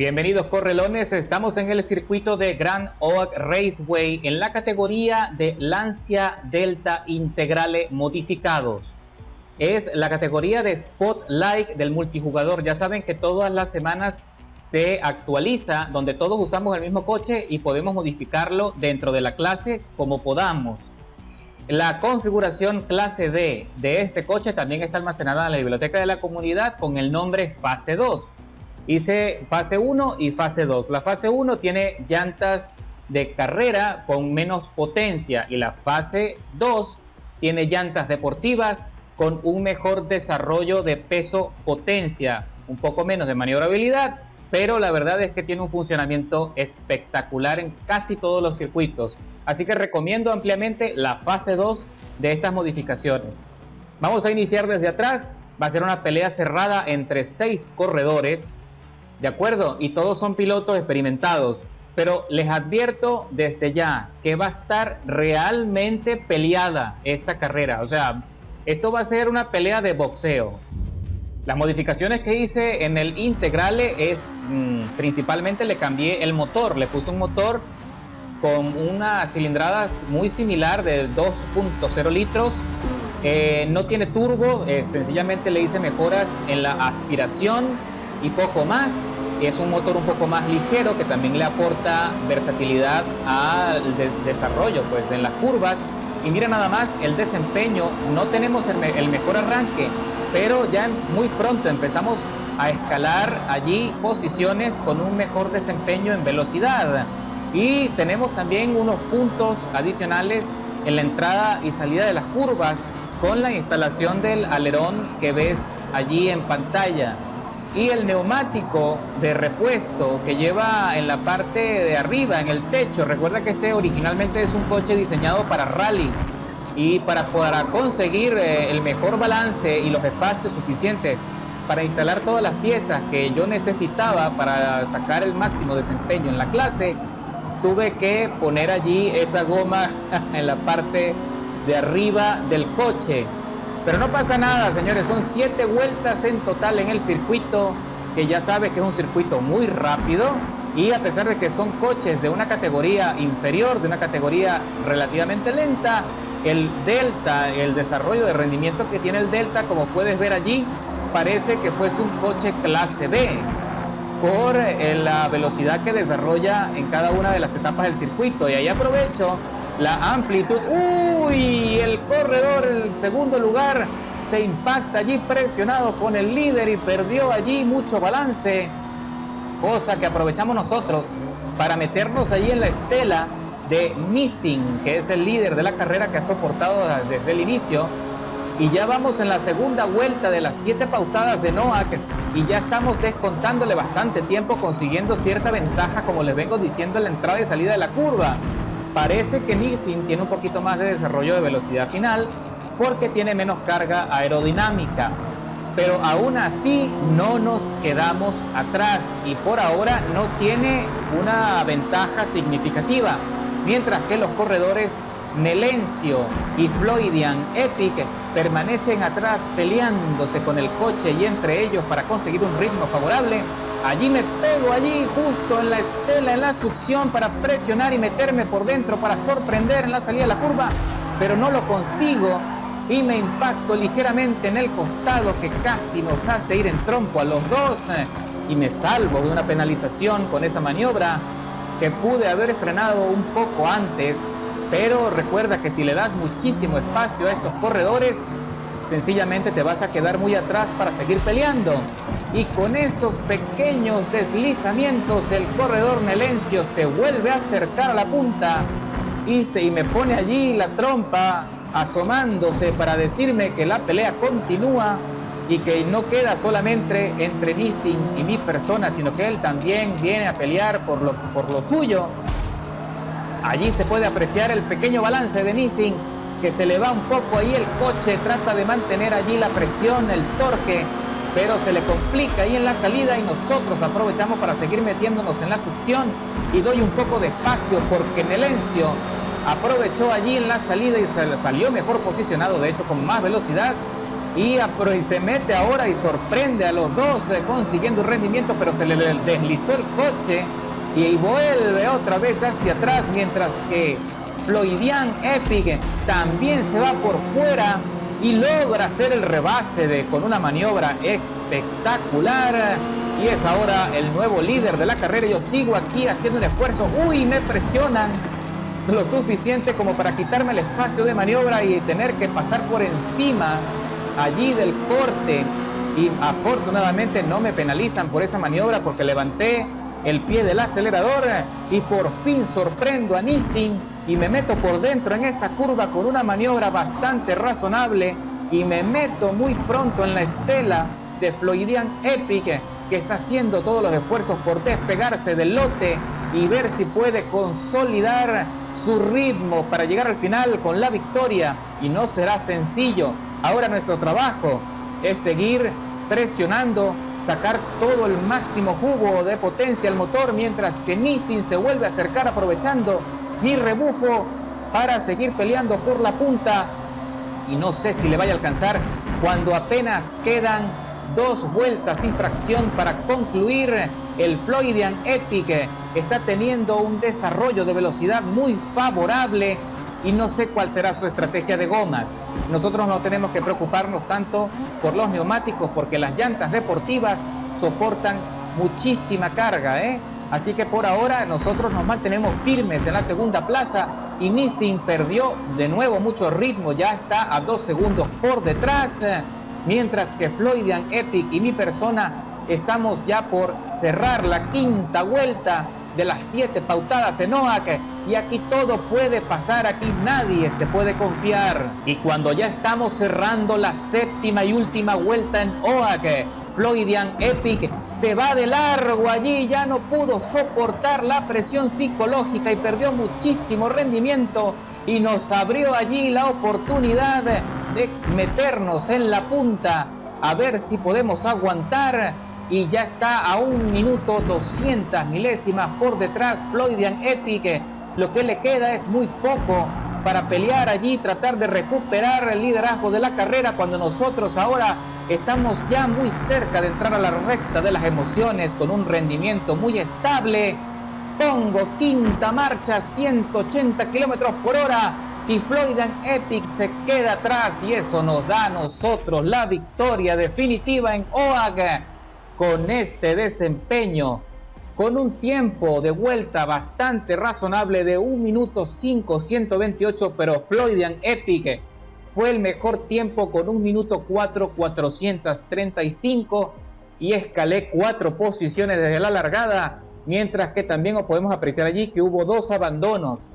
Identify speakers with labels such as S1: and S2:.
S1: Bienvenidos correlones, estamos en el circuito de Grand Oak Raceway en la categoría de Lancia Delta Integrale modificados. Es la categoría de Spotlight del multijugador. Ya saben que todas las semanas se actualiza, donde todos usamos el mismo coche y podemos modificarlo dentro de la clase como podamos. La configuración clase D de este coche también está almacenada en la biblioteca de la comunidad con el nombre Fase 2. Hice fase 1 y fase 2. La fase 1 tiene llantas de carrera con menos potencia y la fase 2 tiene llantas deportivas con un mejor desarrollo de peso-potencia, un poco menos de maniobrabilidad, pero la verdad es que tiene un funcionamiento espectacular en casi todos los circuitos. Así que recomiendo ampliamente la fase 2 de estas modificaciones. Vamos a iniciar desde atrás. Va a ser una pelea cerrada entre 6 corredores. ¿De acuerdo? Y todos son pilotos experimentados. Pero les advierto desde ya que va a estar realmente peleada esta carrera. O sea, esto va a ser una pelea de boxeo. Las modificaciones que hice en el Integrale es principalmente le cambié el motor. Le puse un motor con unas cilindradas muy similar de 2.0 litros. No tiene turbo, sencillamente le hice mejoras en la aspiración y poco más. Es un motor un poco más ligero que también le aporta versatilidad al desarrollo pues, en las curvas. Y mira nada más el desempeño. No tenemos el mejor arranque, pero ya muy pronto empezamos a escalar allí posiciones con un mejor desempeño en velocidad. Y tenemos también unos puntos adicionales en la entrada y salida de las curvas con la instalación del alerón que ves allí en pantalla. Y el neumático de repuesto que lleva en la parte de arriba, en el techo. Recuerda que este originalmente es un coche diseñado para rally. Y para conseguir el mejor balance y los espacios suficientes para instalar todas las piezas que yo necesitaba para sacar el máximo desempeño en la clase, tuve que poner allí esa goma en la parte de arriba del coche. Pero no pasa nada, señores, son 7 vueltas en total en el circuito, que ya sabes que es un circuito muy rápido, y a pesar de que son coches de una categoría inferior, de una categoría relativamente lenta, el Delta, el desarrollo de rendimiento que tiene el Delta, como puedes ver allí, parece que fuese un coche clase B, por la velocidad que desarrolla en cada una de las etapas del circuito. Y ahí aprovecho la amplitud. ¡Uy! El corredor en el segundo lugar se impacta allí presionado con el líder y perdió allí mucho balance, cosa que aprovechamos nosotros para meternos allí en la estela de Missing, que es el líder de la carrera que ha soportado desde el inicio. Y ya vamos en la segunda vuelta de las 7 pautadas de Noack y ya estamos descontándole bastante tiempo, consiguiendo cierta ventaja, como les vengo diciendo, en la entrada y salida de la curva. Parece que Missing tiene un poquito más de desarrollo de velocidad final porque tiene menos carga aerodinámica, pero aún así no nos quedamos atrás y por ahora no tiene una ventaja significativa, mientras que los corredores Nelencio y Floydian Epic permanecen atrás peleándose con el coche y entre ellos para conseguir un ritmo favorable. Allí me pego allí justo en la estela, en la succión, para presionar y meterme por dentro para sorprender en la salida de la curva, pero no lo consigo y me impacto ligeramente en el costado que casi nos hace ir en trompo a los dos y me salvo de una penalización con esa maniobra que pude haber frenado un poco antes. Pero recuerda que si le das muchísimo espacio a estos corredores, sencillamente te vas a quedar muy atrás para seguir peleando. Y con esos pequeños deslizamientos, el corredor Nelencio se vuelve a acercar a la punta y me pone allí la trompa asomándose para decirme que la pelea continúa y que no queda solamente entre Missing y mi persona, sino que él también viene a pelear por lo suyo. Allí se puede apreciar el pequeño balance de Missing, que se le va un poco ahí el coche, trata de mantener allí la presión, el torque, pero se le complica ahí en la salida y nosotros aprovechamos para seguir metiéndonos en la succión y doy un poco de espacio porque Nelencio aprovechó allí en la salida y se le salió mejor posicionado, de hecho con más velocidad, y se mete ahora y sorprende a los dos consiguiendo un rendimiento, pero se le deslizó el coche y vuelve otra vez hacia atrás, mientras que Floydian Epic también se va por fuera y logra hacer el rebase con una maniobra espectacular, y es ahora el nuevo líder de la carrera. Yo sigo aquí haciendo un esfuerzo. Uy, me presionan lo suficiente como para quitarme el espacio de maniobra y tener que pasar por encima allí del corte, y afortunadamente no me penalizan por esa maniobra porque levanté el pie del acelerador y por fin sorprendo a Nissin y me meto por dentro en esa curva con una maniobra bastante razonable y me meto muy pronto en la estela de Floydian Epic, que está haciendo todos los esfuerzos por despegarse del lote y ver si puede consolidar su ritmo para llegar al final con la victoria, y no será sencillo. Ahora nuestro trabajo es seguir presionando, sacar todo el máximo jugo de potencia al motor, mientras que Nissin se vuelve a acercar aprovechando mi rebufo para seguir peleando por la punta, y no sé si le vaya a alcanzar cuando apenas quedan 2 vueltas y fracción para concluir. El Floydian Epic está teniendo un desarrollo de velocidad muy favorable y no sé cuál será su estrategia de gomas. Nosotros no tenemos que preocuparnos tanto por los neumáticos porque las llantas deportivas soportan muchísima carga, Así que por ahora nosotros nos mantenemos firmes en la segunda plaza y Nissin perdió de nuevo mucho ritmo, ya está a 2 segundos por detrás, mientras que Floydian Epic y mi persona estamos ya por cerrar la 5ª vuelta de las 7 pautadas en OAK, y aquí todo puede pasar, aquí nadie se puede confiar. Y cuando ya estamos cerrando la 7ª y última vuelta en OAK, Floydian Epic se va de largo allí, ya no pudo soportar la presión psicológica y perdió muchísimo rendimiento, y nos abrió allí la oportunidad de meternos en la punta a ver si podemos aguantar, y ya está a 1 minuto 200 milésimas por detrás Floydian Epic. Lo que le queda es muy poco para pelear allí, tratar de recuperar el liderazgo de la carrera, cuando nosotros ahora estamos ya muy cerca de entrar a la recta de las emociones con un rendimiento muy estable. Pongo 5ª marcha, 180 kilómetros por hora, y Floydian Epic se queda atrás, y eso nos da a nosotros la victoria definitiva en OAK. Con este desempeño, con un tiempo de vuelta bastante razonable de 1 minuto 5, 128, pero Floydian Epic fue el mejor tiempo con 1 minuto 4, 435, y escalé 4 posiciones desde la largada, mientras que también podemos apreciar allí que hubo 2 abandonos.